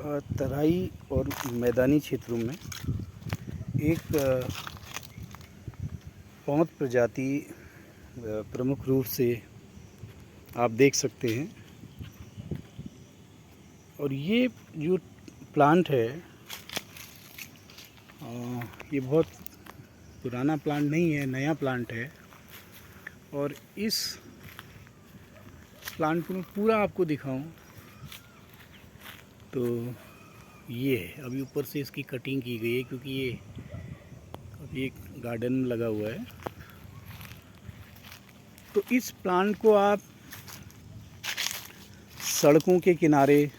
तराई और मैदानी क्षेत्रों में एक पौध प्रजाति प्रमुख रूप से आप देख सकते हैं। और ये जो प्लांट है ये बहुत पुराना प्लांट नहीं है, नया प्लांट है। और इस प्लांट को मैं पूरा आपको दिखाऊं तो ये है। अभी ऊपर से इसकी कटिंग की गई है क्योंकि ये अभी एक गार्डन में लगा हुआ है। तो इस प्लांट को आप सड़कों के किनारे,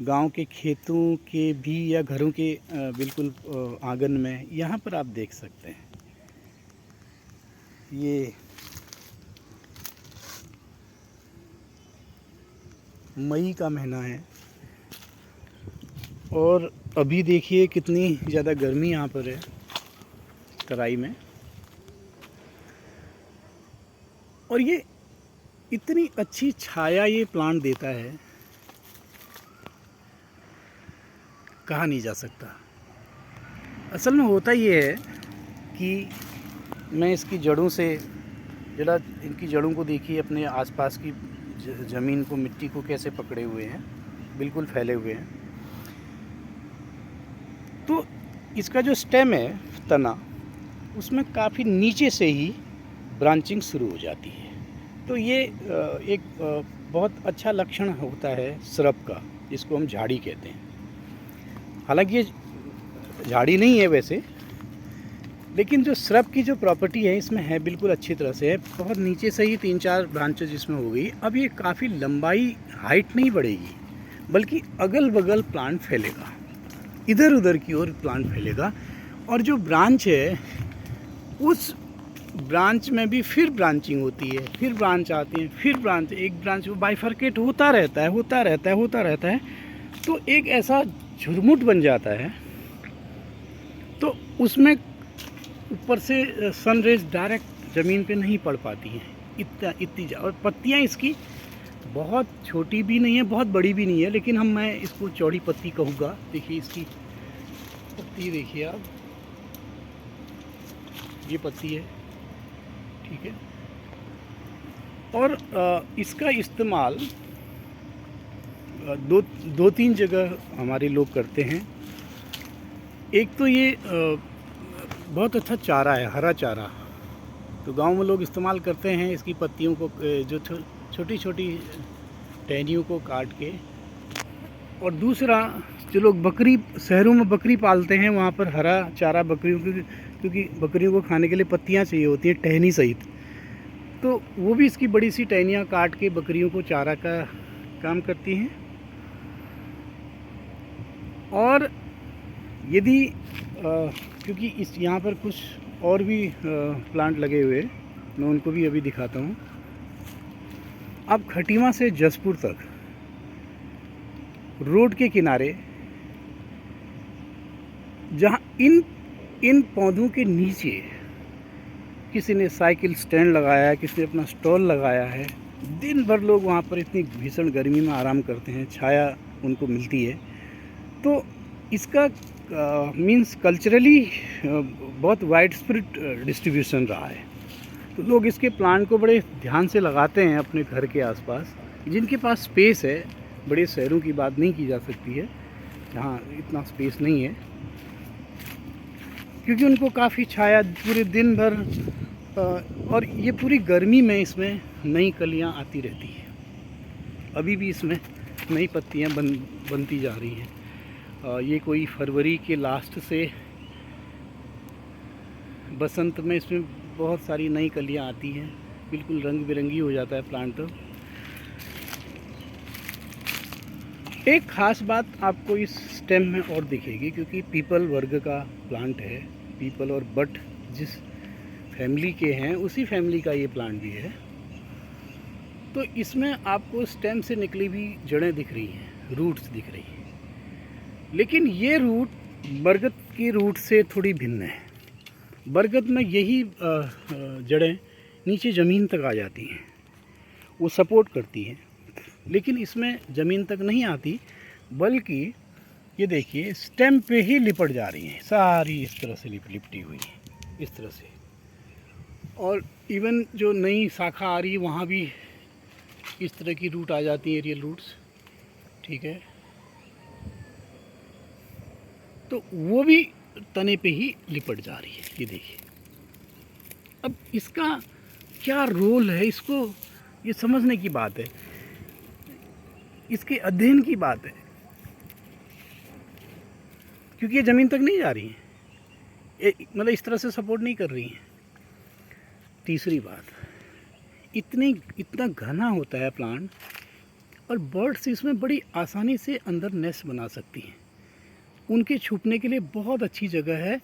गांव के खेतों के भी या घरों के बिल्कुल आंगन में यहाँ पर आप देख सकते हैं। ये मई का महीना है और अभी देखिए कितनी ज़्यादा गर्मी यहाँ पर है तराई में। और ये इतनी अच्छी छाया ये प्लांट देता है, कहा नहीं जा सकता। असल में होता ये है कि मैं इसकी जड़ों से, जरा इनकी जड़ों को देखिए, अपने आसपास की ज़मीन को, मिट्टी को कैसे पकड़े हुए हैं, बिल्कुल फैले हुए हैं। तो इसका जो स्टेम है, तना, उसमें काफ़ी नीचे से ही ब्रांचिंग शुरू हो जाती है। तो ये एक बहुत अच्छा लक्षण होता है श्रब का, जिसको हम झाड़ी कहते हैं। हालांकि ये झाड़ी नहीं है वैसे, लेकिन जो श्रब की जो प्रॉपर्टी है इसमें है, बिल्कुल अच्छी तरह से है। बहुत नीचे से ही 3-4 ब्रांचेज इसमें हो गई। अब ये काफ़ी लंबाई, हाइट नहीं बढ़ेगी, बल्कि अगल बगल प्लांट फैलेगा, इधर उधर की ओर प्लांट फैलेगा। और जो ब्रांच है उस ब्रांच में भी फिर ब्रांचिंग होती है, फिर ब्रांच आती है, फिर ब्रांच, एक ब्रांच वो बाइफर्केट होता रहता है। तो एक ऐसा झुरमुट बन जाता है। तो उसमें ऊपर से सन रेज डायरेक्ट ज़मीन पे नहीं पड़ पाती हैं इतनी। और पत्तियां इसकी बहुत छोटी भी नहीं है, बहुत बड़ी भी नहीं है, लेकिन मैं इसको चौड़ी पत्ती कहूँगा। देखिए इसकी पत्ती देखिए आप, ये पत्ती है, ठीक है। और इसका इस्तेमाल दो तीन जगह हमारे लोग करते हैं। एक तो ये बहुत अच्छा चारा है, हरा चारा, तो गांव में लोग इस्तेमाल करते हैं इसकी पत्तियों को, जो छोटी छोटी टहनियों को काट के। और दूसरा, जो लोग बकरी, शहरों में बकरी पालते हैं, वहाँ पर हरा चारा बकरियों की, क्योंकि बकरियों को खाने के लिए पत्तियाँ चाहिए होती हैं, टहनी सहित। तो वो भी इसकी बड़ी सी टहनियाँ काट के बकरियों को चारा का काम करती हैं। और यदि क्योंकि इस यहाँ पर कुछ और भी प्लांट लगे हुए, मैं उनको भी अभी दिखाता हूँ। अब खटीमा से जसपुर तक रोड के किनारे, जहाँ इन पौधों के नीचे किसी ने साइकिल स्टैंड लगाया है, किसी ने अपना स्टॉल लगाया है, दिन भर लोग वहाँ पर इतनी भीषण गर्मी में आराम करते हैं, छाया उनको मिलती है। तो इसका मीन्स कल्चरली बहुत वाइड स्प्रेड डिस्ट्रीब्यूशन रहा है। तो लोग इसके प्लांट को बड़े ध्यान से लगाते हैं अपने घर के आसपास। जिनके पास स्पेस है, बड़े शहरों की बात नहीं की जा सकती है जहाँ इतना स्पेस नहीं है, क्योंकि उनको काफ़ी छाया पूरे दिन भर, और ये पूरी गर्मी में इसमें नई कलियाँ आती रहती हैं। अभी भी इसमें नई पत्तियाँ बनती जा रही हैं। ये कोई फरवरी के लास्ट से बसंत में इसमें बहुत सारी नई कलियाँ आती हैं, बिल्कुल रंग बिरंगी हो जाता है प्लांट। तो एक ख़ास बात आपको इस स्टेम में और दिखेगी, क्योंकि पीपल वर्ग का प्लांट है। पीपल और बट जिस फैमिली के हैं, उसी फैमिली का ये प्लांट भी है। तो इसमें आपको स्टेम से निकली हुई जड़ें दिख रही हैं, रूट्स दिख रही हैं। लेकिन ये रूट बरगद की रूट से थोड़ी भिन्न है। बरगद में यही जड़ें नीचे ज़मीन तक आ जाती हैं, वो सपोर्ट करती हैं, लेकिन इसमें ज़मीन तक नहीं आती, बल्कि ये देखिए स्टेम पे ही लिपट जा रही हैं सारी, इस तरह से लिपटी हुई है इस तरह से। और इवन जो नई शाखा आ रही है वहाँ भी इस तरह की रूट आ जाती है, एरियल रूट्स, ठीक है। तो वो भी तने पे ही लिपट जा रही है, ये देखिए। अब इसका क्या रोल है, इसको ये समझने की बात है, इसके अध्ययन की बात है, क्योंकि ये ज़मीन तक नहीं जा रही है, मतलब इस तरह से सपोर्ट नहीं कर रही है। तीसरी बात, इतना घना होता है प्लांट, और बर्ड्स इसमें बड़ी आसानी से अंदर नेस्ट बना सकती हैं। उनके छुपने के लिए बहुत अच्छी जगह है,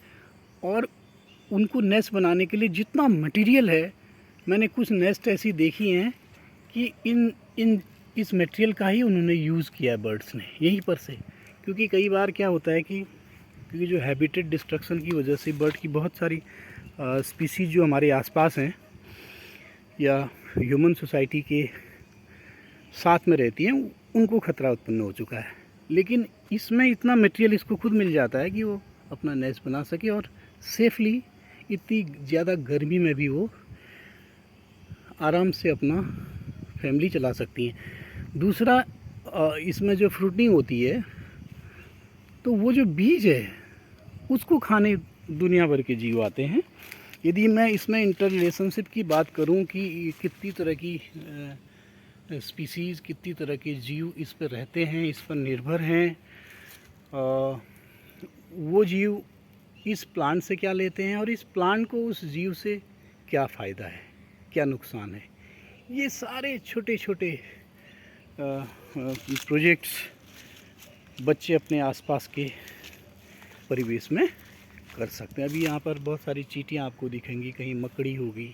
और उनको नेस्ट बनाने के लिए जितना मटेरियल है, मैंने कुछ नेस्ट ऐसी देखी हैं कि इस मटेरियल का ही उन्होंने यूज़ किया है बर्ड्स ने यहीं पर से। क्योंकि कई बार क्या होता है कि क्योंकि जो हैबिटेट डिस्ट्रक्शन की वजह से बर्ड की बहुत सारी स्पीसीज जो हमारे आसपास हैं या ह्यूमन सोसाइटी के साथ में रहती हैं, उनको खतरा उत्पन्न हो चुका है। लेकिन इसमें इतना मटेरियल इसको खुद मिल जाता है कि वो अपना नेस्ट बना सके, और सेफली इतनी ज़्यादा गर्मी में भी वो आराम से अपना फैमिली चला सकती हैं। दूसरा, इसमें जो फ्रूटिंग होती है, तो वो जो बीज है उसको खाने दुनिया भर के जीव आते हैं। यदि मैं इसमें इंटर रिलेशनशिप की बात करूं कि कितनी तरह की स्पीसीज़, कितनी तरह के जीव इस पर रहते हैं, इस पर निर्भर हैं, वो जीव इस प्लांट से क्या लेते हैं, और इस प्लांट को उस जीव से क्या फ़ायदा है, क्या नुकसान है, ये सारे छोटे छोटे प्रोजेक्ट्स बच्चे अपने आसपास के परिवेश में कर सकते हैं। अभी यहाँ पर बहुत सारी चींटियाँ आपको दिखेंगी, कहीं मकड़ी होगी,